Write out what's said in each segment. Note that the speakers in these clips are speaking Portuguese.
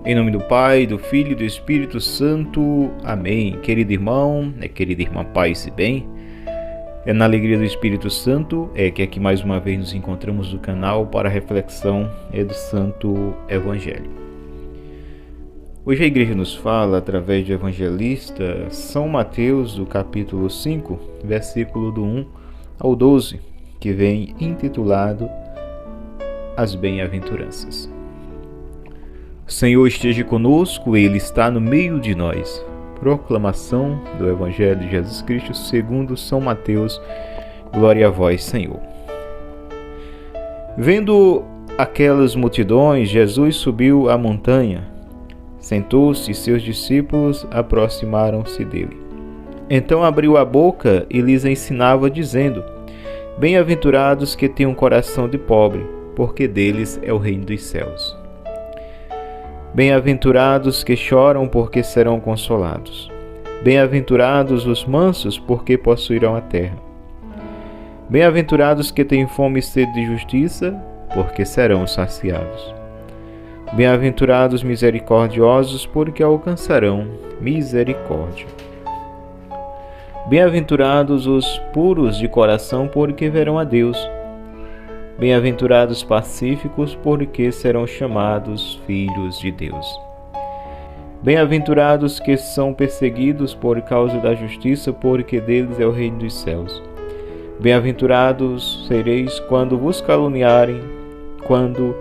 Em nome do Pai, do Filho e do Espírito Santo. Amém. Querido irmão, querida irmã, paz e bem. É na alegria do Espírito Santo que aqui mais uma vez nos encontramos no canal para a reflexão do Santo Evangelho. Hoje a igreja nos fala através do evangelista São Mateus, do capítulo 5, versículo do 1 ao 12, que vem intitulado As Bem-aventuranças. O Senhor esteja conosco, Ele está no meio de nós. Proclamação do Evangelho de Jesus Cristo segundo São Mateus. Glória a vós, Senhor. Vendo aquelas multidões, Jesus subiu a montanha, sentou-se e seus discípulos aproximaram-se dele. Então abriu a boca e lhes ensinava, dizendo: Bem-aventurados que têm um coração de pobre, porque deles é o reino dos céus. Bem-aventurados que choram, porque serão consolados. Bem-aventurados os mansos, porque possuirão a terra. Bem-aventurados que têm fome e sede de justiça, porque serão saciados. Bem-aventurados misericordiosos, porque alcançarão misericórdia. Bem-aventurados os puros de coração, porque verão a Deus. Bem-aventurados pacíficos, porque serão chamados filhos de Deus. Bem-aventurados que são perseguidos por causa da justiça, porque deles é o reino dos céus. Bem-aventurados sereis quando vos caluniarem, quando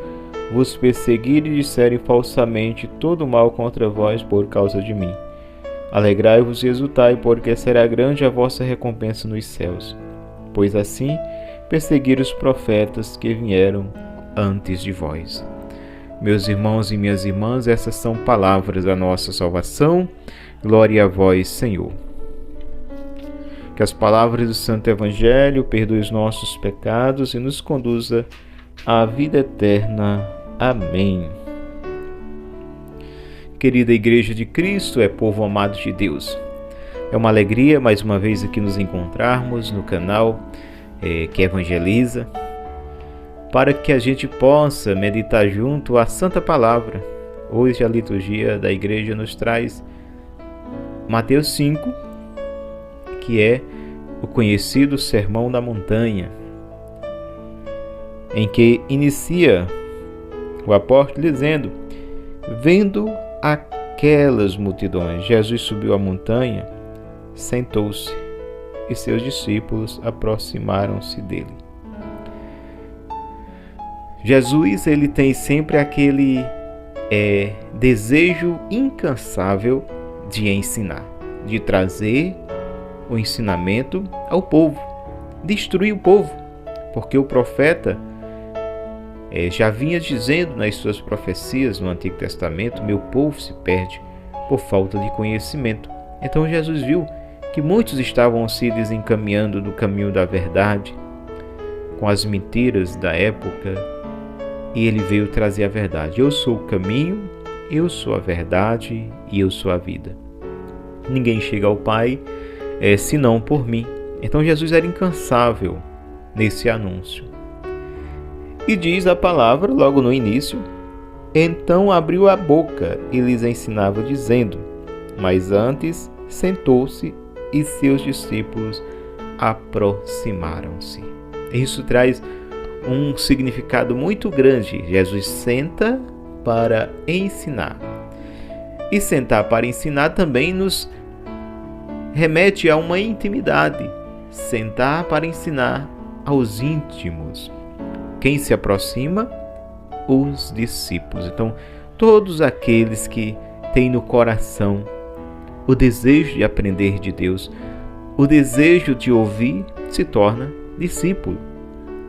vos perseguirem e disserem falsamente todo mal contra vós por causa de mim. Alegrai-vos e exultai, porque será grande a vossa recompensa nos céus. Pois assim perseguir os profetas que vieram antes de vós. Meus irmãos e minhas irmãs, essas são palavras da nossa salvação. Glória a vós, Senhor. Que as palavras do Santo Evangelho perdoem os nossos pecados e nos conduza à vida eterna. Amém. Querida Igreja de Cristo, povo amado de Deus, é uma alegria mais uma vez aqui nos encontrarmos no canal que evangeliza, para que a gente possa meditar junto a Santa Palavra. Hoje a liturgia da igreja nos traz Mateus 5, que é o conhecido Sermão da Montanha, em que inicia o apóstolo dizendo: vendo aquelas multidões, Jesus subiu a montanha, sentou-se e seus discípulos aproximaram-se dele. Jesus, ele tem sempre aquele desejo incansável de ensinar, de trazer o ensinamento ao povo, de instruir o povo, porque o profeta já vinha dizendo nas suas profecias no Antigo Testamento: meu povo se perde por falta de conhecimento. Então Jesus viu que muitos estavam se desencaminhando do caminho da verdade, com as mentiras da época, e ele veio trazer a verdade. Eu sou o caminho, eu sou a verdade e eu sou a vida. Ninguém chega ao Pai senão por mim. Então Jesus era incansável nesse anúncio. E diz a palavra logo no início: então abriu a boca e lhes ensinava, dizendo, mas antes sentou-se e seus discípulos aproximaram-se. Isso traz um significado muito grande. Jesus senta para ensinar. E sentar para ensinar também nos remete a uma intimidade. Sentar para ensinar aos íntimos. Quem se aproxima? Os discípulos. Então, todos aqueles que têm no coração o desejo de aprender de Deus, o desejo de ouvir, se torna discípulo.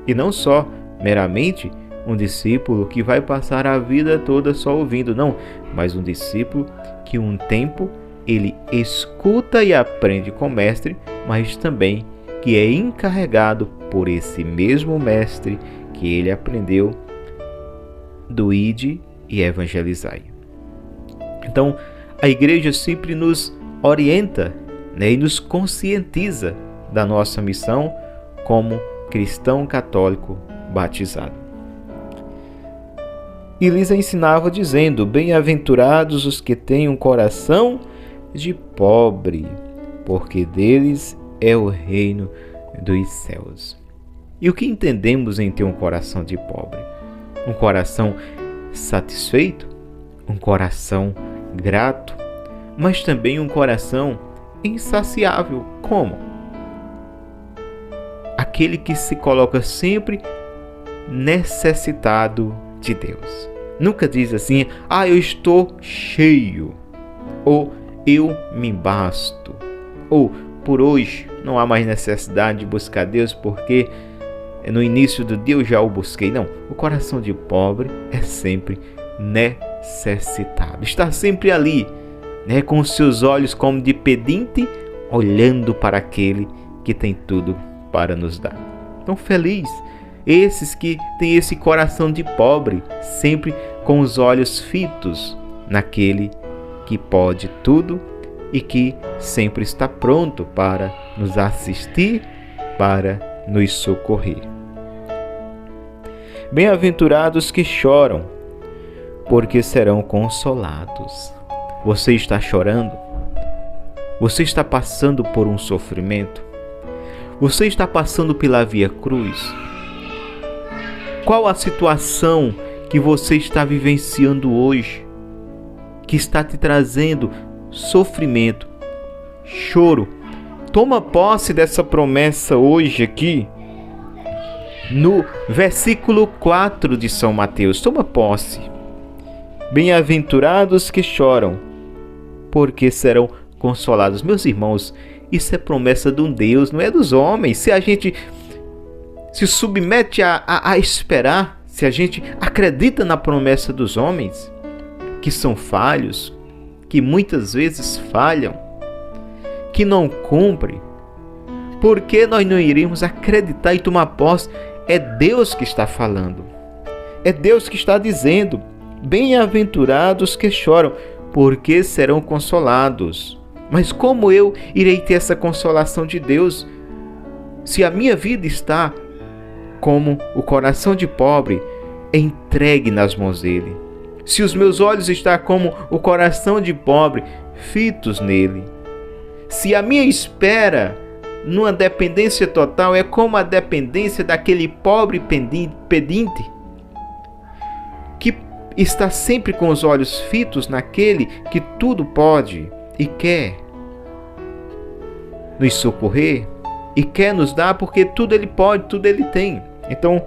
E não só meramente um discípulo que vai passar a vida toda só ouvindo, não, mas um discípulo que um tempo ele escuta e aprende com o mestre, mas também que é encarregado por esse mesmo mestre que ele aprendeu do ide e evangelizai. Então, a igreja sempre nos orienta, e nos conscientiza da nossa missão como cristão católico batizado. e lhes ensinava dizendo: bem-aventurados os que têm um coração de pobre, porque deles é o reino dos céus. E o que entendemos em ter um coração de pobre? Um coração satisfeito, um coração grato, mas também um coração insaciável. Como? Aquele que se coloca sempre necessitado de Deus. Nunca diz assim: eu estou cheio, ou eu me basto, ou por hoje não há mais necessidade de buscar Deus porque no início do dia eu já o busquei. Não, o coração de pobre é sempre necessitado, está sempre ali, com os seus olhos como de pedinte, olhando para aquele que tem tudo para nos dar. Então, feliz esses que têm esse coração de pobre, sempre com os olhos fitos naquele que pode tudo e que sempre está pronto para nos assistir, para nos socorrer. Bem-aventurados que choram, porque serão consolados. Você está chorando? Você está passando por um sofrimento? Você está passando pela via cruz? Qual a situação que você está vivenciando hoje, que está te trazendo sofrimento, choro? Toma posse dessa promessa hoje aqui, no versículo 4 de São Mateus. Toma posse. Bem-aventurados que choram, porque serão consolados. Meus irmãos, isso é promessa de um Deus, não é dos homens. Se a gente se submete a esperar, se a gente acredita na promessa dos homens, que são falhos, que muitas vezes falham, que não cumprem, por que nós não iremos acreditar e tomar posse? É Deus que está falando, é Deus que está dizendo: bem-aventurados que choram, porque serão consolados. Mas como eu irei ter essa consolação de Deus, se a minha vida está como o coração de pobre entregue nas mãos dele? Se os meus olhos estão como o coração de pobre fitos nele? Se a minha espera numa dependência total é como a dependência daquele pobre pedinte que está sempre com os olhos fitos naquele que tudo pode e quer nos socorrer e quer nos dar, porque tudo ele pode, tudo ele tem. Então,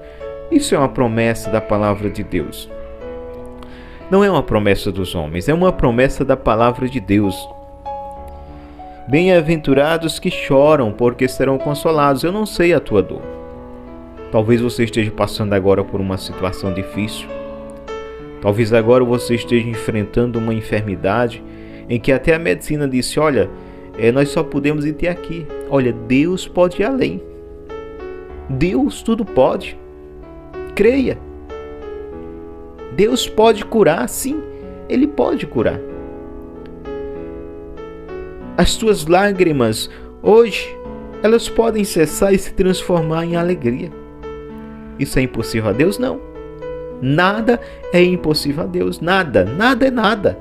isso é uma promessa da palavra de Deus. Não é uma promessa dos homens, é uma promessa da palavra de Deus. Bem-aventurados que choram, porque serão consolados. Eu não sei a tua dor. Talvez você esteja passando agora por uma situação difícil. Talvez agora você esteja enfrentando uma enfermidade em que até a medicina disse: olha, nós só podemos ir até aqui. Olha, Deus pode ir além. Deus tudo pode. Creia. Deus pode curar, sim, Ele pode curar. As tuas lágrimas, hoje, elas podem cessar e se transformar em alegria. Isso é impossível a Deus? Não. Nada é impossível a Deus. Nada, nada é nada.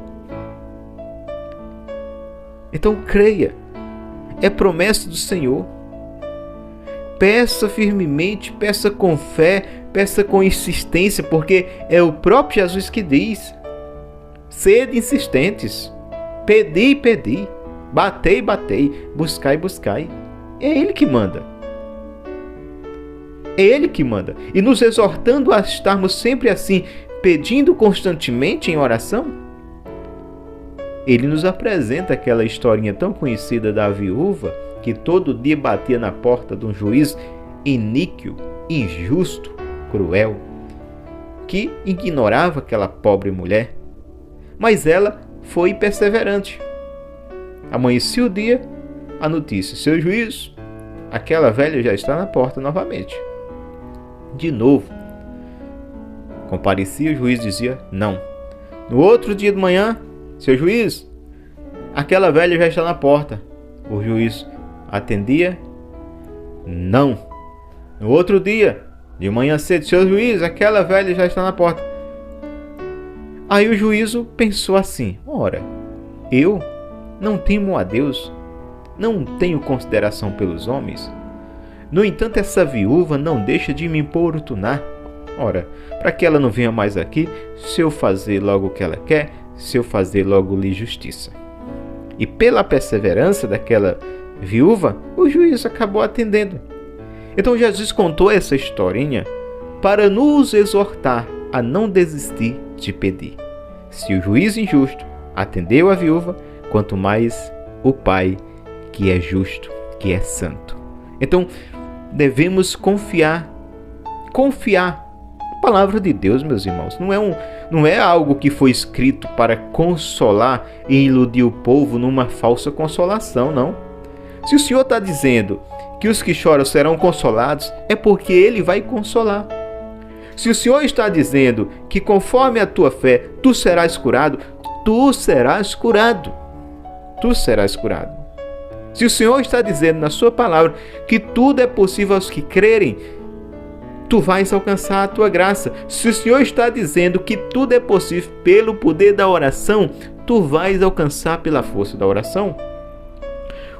Então creia. É promessa do Senhor. Peça firmemente, peça com fé, peça com insistência, porque é o próprio Jesus que diz: sede insistentes, pedi, pedi, batei, batei, buscai, buscai. É Ele que manda. É Ele que manda. E nos exortando a estarmos sempre assim, pedindo constantemente em oração, Ele nos apresenta aquela historinha tão conhecida da viúva que todo dia batia na porta de um juiz iníquo, injusto, cruel, que ignorava aquela pobre mulher. Mas ela foi perseverante. Amanhecia o dia, a notícia: seu juiz, aquela velha já está na porta novamente. De novo, comparecia o juiz, dizia não. No outro dia de manhã: seu juiz, aquela velha já está na porta. O juiz atendia: não. No outro dia, de manhã cedo: seu juiz, aquela velha já está na porta. Aí o juízo pensou assim: ora, eu não temo a Deus, não tenho consideração pelos homens. No entanto, essa viúva não deixa de me importunar. Ora, para que ela não venha mais aqui, se eu fazer logo o que ela quer, se eu fazer logo lhe justiça. E pela perseverança daquela viúva, o juiz acabou atendendo. Então Jesus contou essa historinha para nos exortar a não desistir de pedir. Se o juiz injusto atendeu a viúva, quanto mais o Pai, que é justo, que é santo. Então, devemos confiar na palavra de Deus, meus irmãos. Não é algo que foi escrito para consolar e iludir o povo numa falsa consolação, não. Se o Senhor está dizendo que os que choram serão consolados, é porque Ele vai consolar. Se o Senhor está dizendo que conforme a tua fé tu serás curado, tu serás curado. Tu serás curado. Se o Senhor está dizendo na sua palavra que tudo é possível aos que crerem, tu vais alcançar a tua graça. Se o Senhor está dizendo que tudo é possível pelo poder da oração, tu vais alcançar pela força da oração.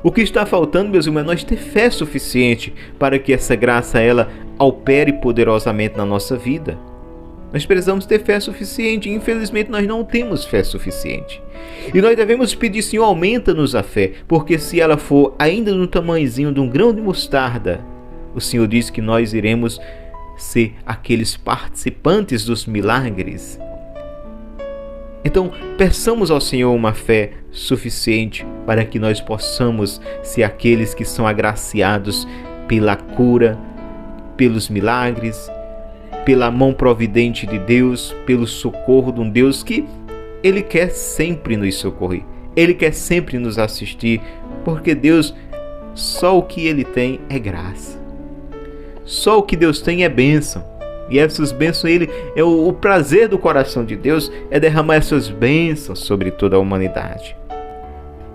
O que está faltando, meus irmãos, é nós ter fé suficiente para que essa graça ela opere poderosamente na nossa vida. Nós precisamos ter fé suficiente. Infelizmente, nós não temos fé suficiente. E nós devemos pedir: Senhor, aumenta-nos a fé, porque se ela for ainda no tamanhozinho de um grão de mostarda, o Senhor diz que nós iremos ser aqueles participantes dos milagres. Então, peçamos ao Senhor uma fé suficiente para que nós possamos ser aqueles que são agraciados pela cura, pelos milagres, pela mão providente de Deus, pelo socorro de um Deus que Ele quer sempre nos socorrer. Ele quer sempre nos assistir, porque Deus, só o que Ele tem é graça. Só o que Deus tem é bênção. E essas bênçãos, o prazer do coração de Deus é derramar essas bênçãos sobre toda a humanidade.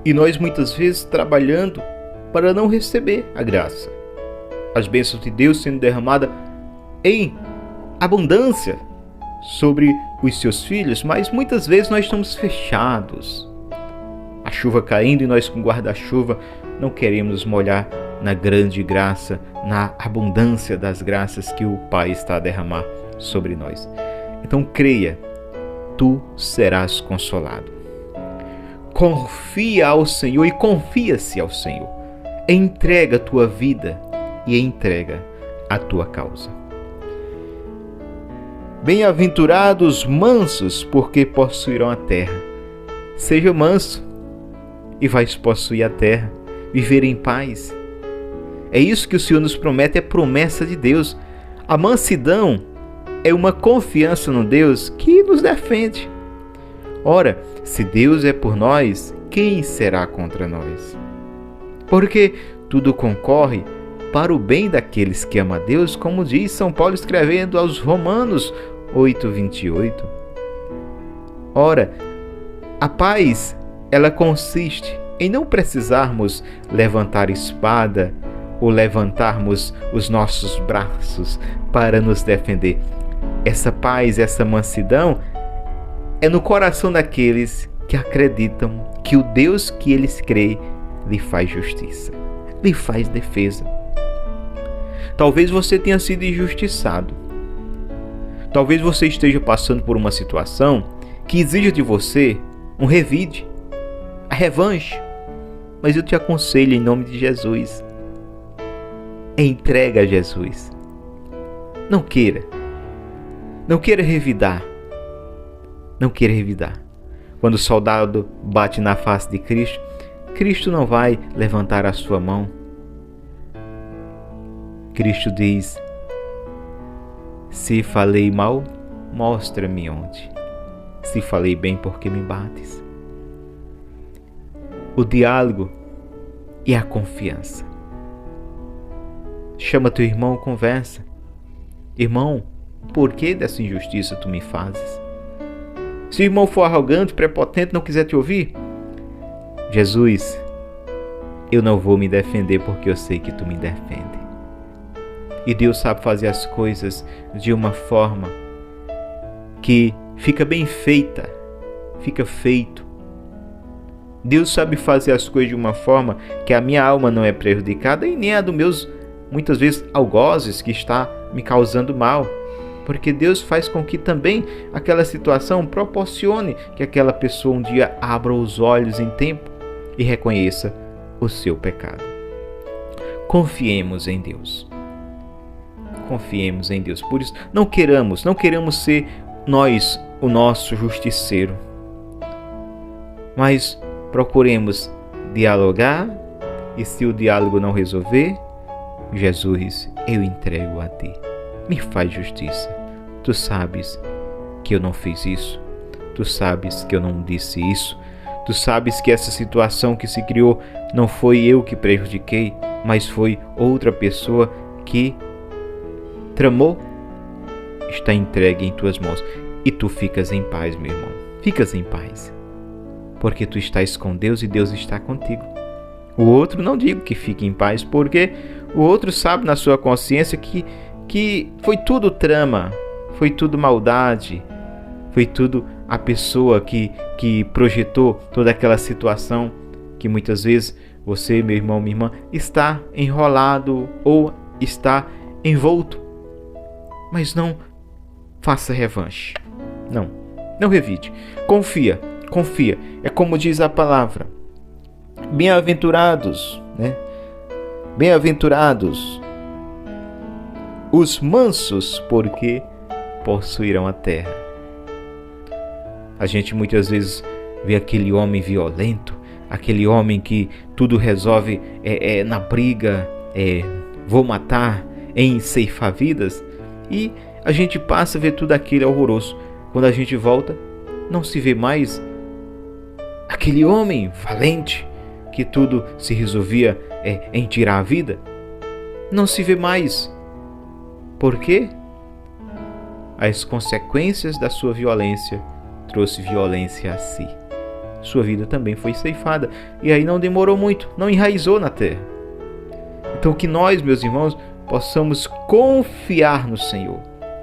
E nós muitas vezes trabalhando para não receber a graça. As bênçãos de Deus sendo derramadas em abundância sobre os seus filhos, mas muitas vezes nós estamos fechados. A chuva caindo e nós com guarda-chuva não queremos nos molhar na grande graça, na abundância das graças que o Pai está a derramar sobre nós. Então creia, tu serás consolado. Confia ao Senhor e confia-se ao Senhor. Entrega a tua vida e entrega a tua causa. Bem-aventurados mansos, porque possuirão a terra. Seja manso e vais possuir a terra, viver em paz. É isso que o Senhor nos promete, é promessa de Deus. A mansidão é uma confiança no Deus que nos defende. Ora, se Deus é por nós, quem será contra nós? Porque tudo concorre para o bem daqueles que amam a Deus, como diz São Paulo escrevendo aos Romanos 8:28. Ora, a paz, ela consiste em não precisarmos levantar espada ou levantarmos os nossos braços para nos defender. Essa paz, essa mansidão é no coração daqueles que acreditam que o Deus que eles creem lhe faz justiça, lhe faz defesa. Talvez você tenha sido injustiçado. Talvez você esteja passando por uma situação que exija de você um revide, a revanche. Mas eu te aconselho em nome de Jesus: entrega a Jesus. Não queira revidar. Não queira revidar. Quando o soldado bate na face de Cristo, Cristo não vai levantar a sua mão. Cristo diz: se falei mal, mostra-me onde. Se falei bem, por que me bates? O diálogo e a confiança. Chama teu irmão, conversa. Irmão, por que dessa injustiça tu me fazes? Se o irmão for arrogante, prepotente, não quiser te ouvir, Jesus, eu não vou me defender porque eu sei que tu me defende. E Deus sabe fazer as coisas de uma forma que fica bem feita, fica feito. Deus sabe fazer as coisas de uma forma que a minha alma não é prejudicada e nem a dos meus, muitas vezes, algozes que está me causando mal. Porque Deus faz com que também aquela situação proporcione que aquela pessoa um dia abra os olhos em tempo e reconheça o seu pecado. Confiemos em Deus. Confiemos em Deus. Por isso, não queremos ser nós o nosso justiceiro. Mas procuremos dialogar e se o diálogo não resolver, Jesus, eu entrego a ti. Me faz justiça. Tu sabes que eu não fiz isso. Tu sabes que eu não disse isso. Tu sabes que essa situação que se criou não foi eu que prejudiquei, mas foi outra pessoa que tramou. Está entregue em tuas mãos. E tu ficas em paz, meu irmão. Ficas em paz. Porque tu estás com Deus e Deus está contigo. O outro não digo que fique em paz, porque o outro sabe na sua consciência que foi tudo trama, foi tudo maldade, foi tudo a pessoa que projetou toda aquela situação que muitas vezes você, meu irmão, minha irmã, está enrolado ou está envolto. Mas não faça revanche. Não revide. Confia. É como diz a palavra. Bem-aventurados, né? Bem-aventurados os mansos, porque possuirão a terra. A gente muitas vezes vê aquele homem violento, aquele homem que tudo resolve na briga, vou matar, em ceifar vidas, e a gente passa a ver tudo aquilo horroroso. Quando a gente volta, não se vê mais aquele homem valente que tudo se resolvia em tirar a vida. Não se vê mais. Por quê? As consequências da sua violência trouxe violência a si. Sua vida também foi ceifada. E aí não demorou muito, não enraizou na terra. Então que nós, meus irmãos, possamos confiar no Senhor.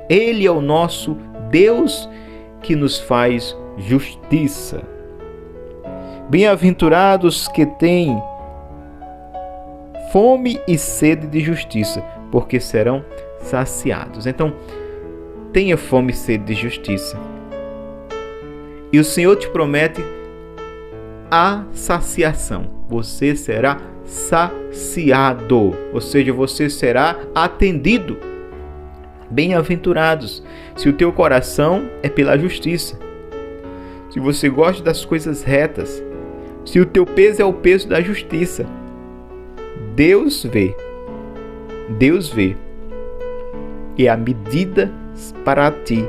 Ele é o nosso Deus que nos faz justiça. Bem-aventurados que têm fome e sede de justiça, porque serão saciados. Então, tenha fome e sede de justiça. E o Senhor te promete a saciação. Você será saciado, ou seja, você será atendido. Bem-aventurados, se o teu coração é pela justiça, se você gosta das coisas retas, se o teu peso é o peso da justiça, Deus vê. E a medida para ti,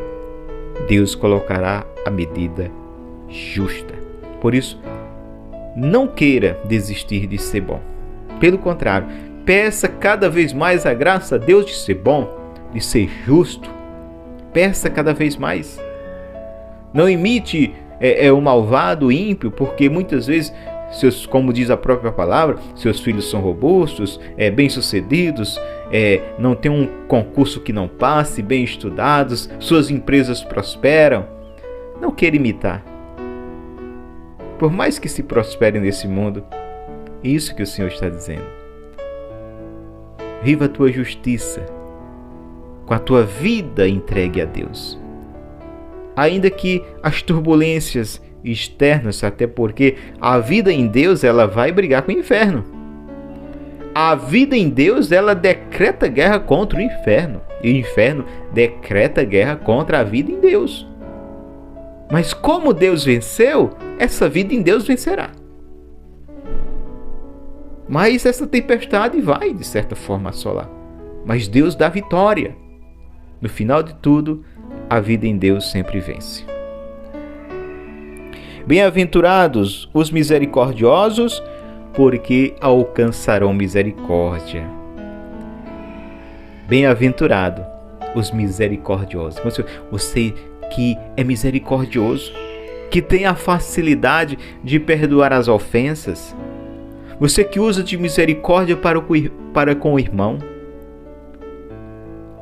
Deus colocará a medida justa. Por isso, não queira desistir de ser bom. Pelo contrário, peça cada vez mais a graça a Deus de ser bom, de ser justo. Peça cada vez mais. Não imite o malvado, o ímpio, porque muitas vezes, como diz a própria palavra, seus filhos são robustos, bem-sucedidos, não tem um concurso que não passe, bem estudados, suas empresas prosperam. Não queira imitar. Por mais que se prospere nesse mundo, isso que o Senhor está dizendo. Viva a tua justiça, com a tua vida entregue a Deus. Ainda que as turbulências externas, até porque a vida em Deus ela vai brigar com o inferno. A vida em Deus ela decreta guerra contra o inferno. E o inferno decreta guerra contra a vida em Deus. Mas como Deus venceu, essa vida em Deus vencerá. Mas essa tempestade vai, de certa forma, assolar. Mas Deus dá vitória. No final de tudo, a vida em Deus sempre vence. Bem-aventurados os misericordiosos, porque alcançarão misericórdia. Bem-aventurado os misericordiosos. Você que é misericordioso, que tem a facilidade de perdoar as ofensas. Você que usa de misericórdia para com o irmão,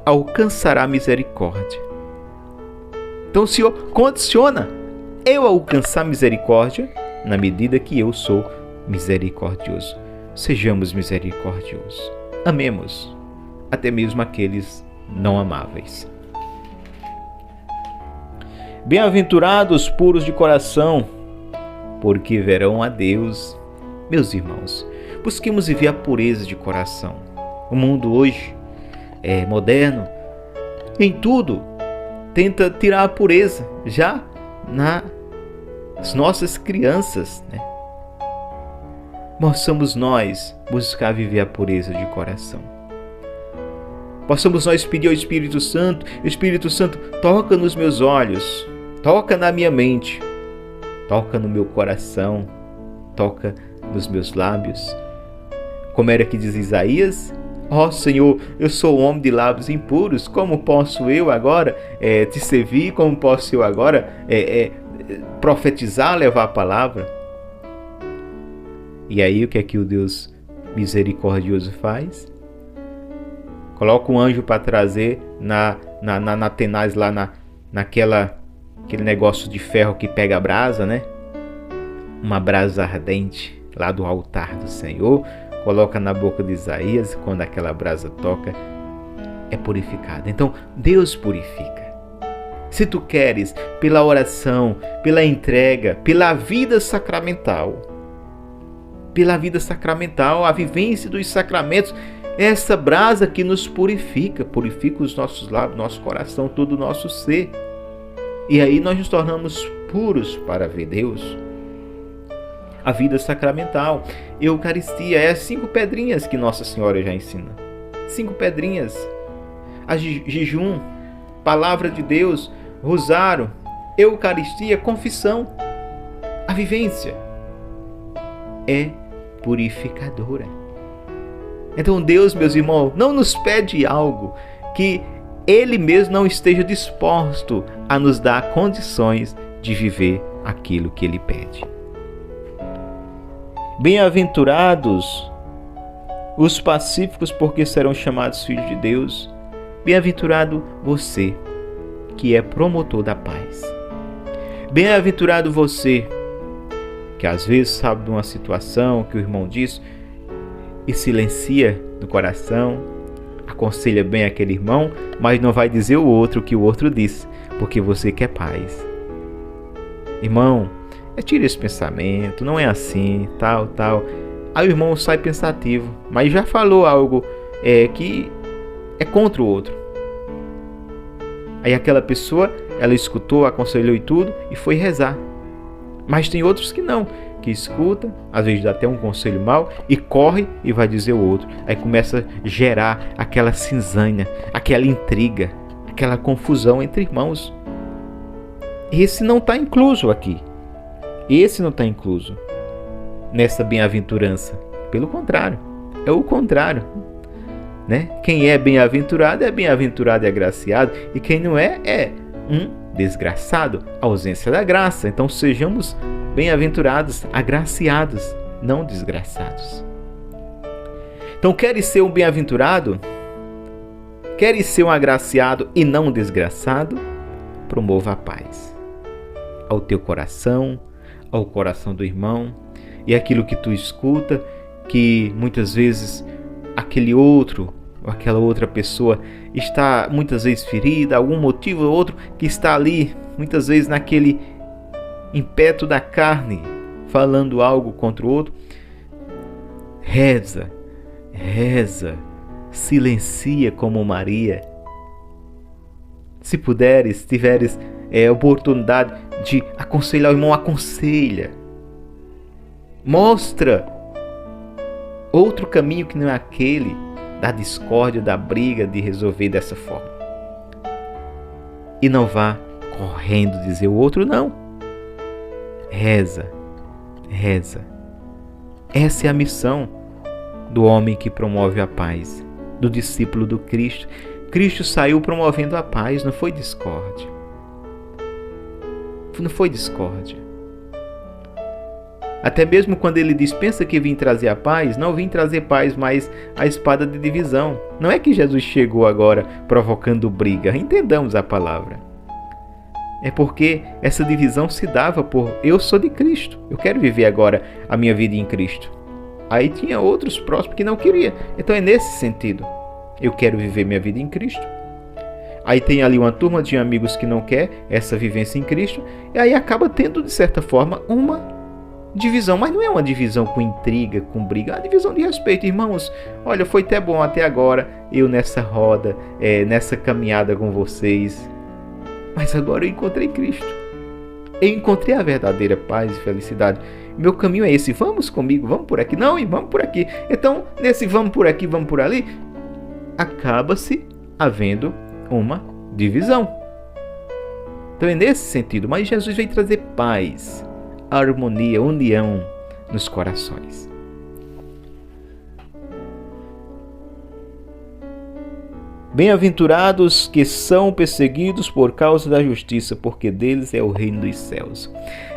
alcançará misericórdia. Então o Senhor condiciona eu a alcançar misericórdia na medida que eu sou misericordioso. Sejamos misericordiosos. Amemos até mesmo aqueles não amáveis. Bem-aventurados puros de coração, porque verão a Deus. Meus irmãos, busquemos viver a pureza de coração. O mundo hoje é moderno, em tudo tenta tirar a pureza, já nas nossas crianças, né? Possamos nós buscar viver a pureza de coração. Possamos nós pedir ao Espírito Santo: Espírito Santo, toca nos meus olhos, toca na minha mente, toca no meu coração, toca nos meus lábios. Como era que diz Isaías: ó Senhor, eu sou um homem de lábios impuros, como posso eu agora te servir? Como posso eu agora profetizar, levar a palavra? E aí o que é que o Deus misericordioso faz? Coloca um anjo para trazer na tenaz lá aquele negócio de ferro que pega a brasa, né? Uma brasa ardente lá do altar do Senhor. Coloca na boca de Isaías, quando aquela brasa toca, é purificada. Então, Deus purifica. Se tu queres, pela oração, pela entrega, pela vida sacramental, a vivência dos sacramentos, essa brasa que nos purifica os nossos lábios, nosso coração, todo o nosso ser. E aí nós nos tornamos puros para ver Deus. A vida sacramental, Eucaristia, é as 5 pedrinhas que Nossa Senhora já ensina. 5 pedrinhas. A jejum, palavra de Deus, rosário, Eucaristia, confissão. A vivência é purificadora. Então Deus, meus irmãos, não nos pede algo que Ele mesmo não esteja disposto a nos dar condições de viver aquilo que Ele pede. Bem-aventurados os pacíficos, porque serão chamados filhos de Deus. Bem-aventurado você, que é promotor da paz. Bem-aventurado você, que às vezes sabe de uma situação que o irmão diz e silencia no coração, aconselha bem aquele irmão, mas não vai dizer o outro que o outro disse, porque você quer paz. Irmão, tira esse pensamento, não é assim, tal. Aí o irmão sai pensativo, mas já falou algo que é contra o outro. Aí aquela pessoa, ela escutou, aconselhou e tudo, e foi rezar. Mas tem outros que não, que escuta, às vezes dá até um conselho mau, e corre e vai dizer o outro. Aí começa a gerar aquela cinzanha, aquela intriga, aquela confusão entre irmãos. Esse não está incluso aqui. Esse não está incluso nessa bem-aventurança. Pelo contrário, é o contrário, né? Quem é bem-aventurado e agraciado, e quem não é um desgraçado, ausência da graça. Então sejamos bem-aventurados, agraciados, não desgraçados. Então, queres ser um bem-aventurado? Queres ser um agraciado e não um desgraçado? Promova a paz ao teu coração, ao coração do irmão, e aquilo que tu escuta, que muitas vezes aquele outro ou aquela outra pessoa está muitas vezes ferida, algum motivo ou outro, que está ali muitas vezes naquele impeto da carne, falando algo contra o outro. Reza, silencia como Maria. Se puderes, tiveres oportunidade de aconselhar o irmão, aconselha. Mostra outro caminho que não é aquele da discórdia, da briga, de resolver dessa forma. E não vá correndo dizer o outro não. Reza. Essa é a missão do homem que promove a paz, do discípulo do Cristo. Cristo saiu promovendo a paz, não foi discórdia. Até mesmo quando ele diz, pensa que vim trazer a paz, não vim trazer paz, mas a espada de divisão. Não é que Jesus chegou agora provocando briga, entendamos a palavra. É porque essa divisão se dava por eu sou de Cristo, eu quero viver agora a minha vida em Cristo. Aí tinha outros próximos que não queriam. Então é nesse sentido. Eu quero viver minha vida em Cristo. Aí tem ali uma turma de amigos que não quer essa vivência em Cristo. E aí acaba tendo, de certa forma, uma divisão. Mas não é uma divisão com intriga, com briga. É uma divisão de respeito. Irmãos, olha, foi até bom até agora eu nessa roda, nessa caminhada com vocês. Mas agora eu encontrei Cristo. Eu encontrei a verdadeira paz e felicidade. Meu caminho é esse. Vamos comigo, vamos por aqui. Não, vamos por aqui. Então, nesse vamos por aqui, vamos por ali, acaba-se havendo uma divisão. Então é nesse sentido. Mas Jesus veio trazer paz, harmonia, união nos corações. Bem-aventurados que são perseguidos por causa da justiça, porque deles é o reino dos céus.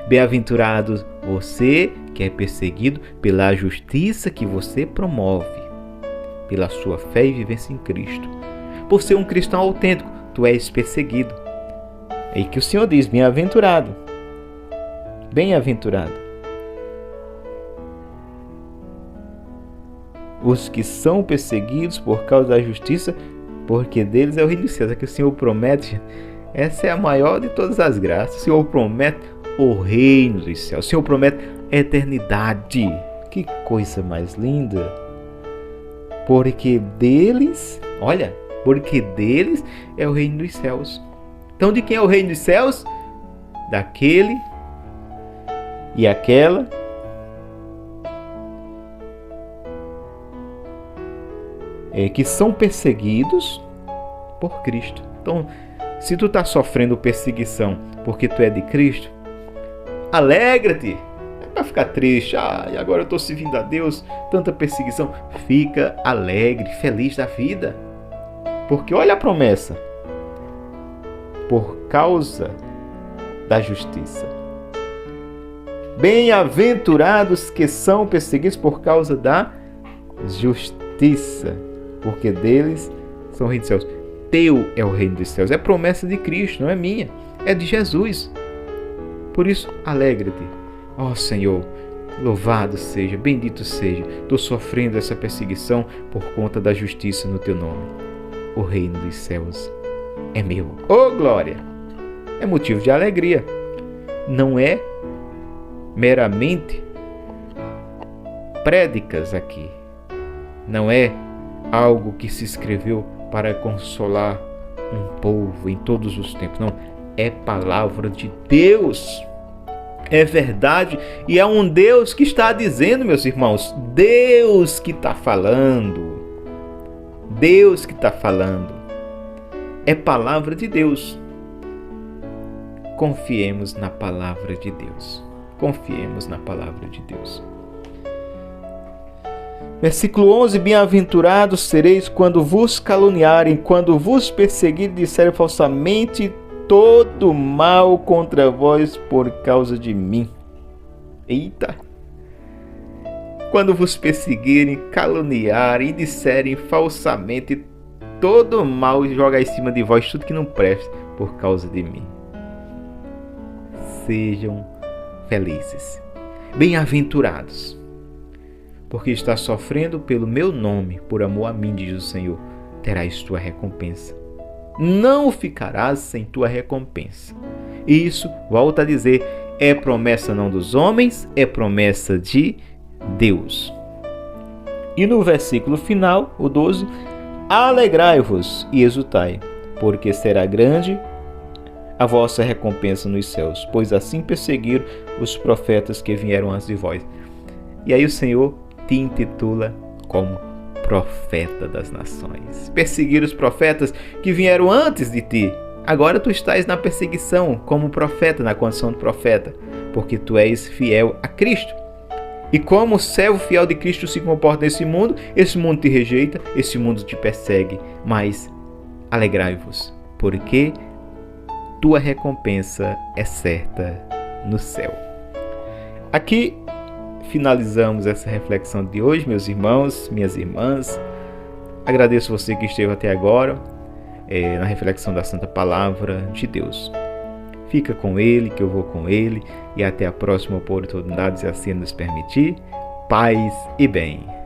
Bem-aventurado você que é perseguido pela justiça que você promove, pela sua fé e vivência em Cristo. Por ser um cristão autêntico, tu és perseguido. É aí que o Senhor diz, bem-aventurado. Bem-aventurado. Os que são perseguidos por causa da justiça, porque deles é o reino dos céus. É que o Senhor promete, essa é a maior de todas as graças. O Senhor promete o reino dos céus. O Senhor promete a eternidade. Que coisa mais linda. Porque deles, olha, porque deles é o reino dos céus. Então de quem é o reino dos céus? Daquele e aquela que são perseguidos por Cristo. Então, se tu está sofrendo perseguição porque tu é de Cristo, alegra-te. Não é para ficar triste. E agora eu estou servindo a Deus, tanta perseguição. Fica alegre, feliz da vida. Porque olha a promessa. Por causa da justiça. Bem-aventurados que são perseguidos por causa da justiça, porque deles são o reino dos céus. Teu é o reino dos céus. É promessa de Cristo, não é minha. É de Jesus. Por isso, alegra-te. Ó Senhor, louvado seja, bendito seja. Estou sofrendo essa perseguição por conta da justiça no teu nome. O reino dos céus é meu. Oh glória! É motivo de alegria. Não é meramente prédicas aqui. Não é algo que se escreveu para consolar um povo em todos os tempos. Não, é palavra de Deus. É verdade. E é um Deus que está dizendo, meus irmãos. Deus que está falando. Deus que está falando. É palavra de Deus. Confiemos na palavra de Deus. Confiemos na palavra de Deus. Versículo 11. Bem-aventurados sereis quando vos caluniarem, quando vos perseguirem, disserem falsamente todo mal contra vós por causa de mim. Eita! Quando vos perseguirem, caluniarem e disserem falsamente todo mal e jogar em cima de vós tudo que não presta por causa de mim. Sejam felizes, bem-aventurados, porque está sofrendo pelo meu nome, por amor a mim, diz o Senhor, terás tua recompensa. Não ficarás sem tua recompensa. Isso, volta a dizer, é promessa não dos homens, é promessa de Deus. E no versículo final, o 12, alegrai-vos e exultai, porque será grande a vossa recompensa nos céus, pois assim perseguiram os profetas que vieram antes de vós. E aí o Senhor te intitula como profeta das nações. Perseguir os profetas que vieram antes de ti. Agora tu estás na perseguição como profeta, na condição de profeta, porque tu és fiel a Cristo. E como o servo fiel de Cristo se comporta nesse mundo, esse mundo te rejeita, esse mundo te persegue. Mas alegrai-vos, porque tua recompensa é certa no céu. Aqui finalizamos essa reflexão de hoje, meus irmãos, minhas irmãs. Agradeço você que esteve até agora na reflexão da Santa Palavra de Deus. Fica com Ele, que eu vou com Ele, e até a próxima oportunidade, se assim nos permitir. Paz e bem.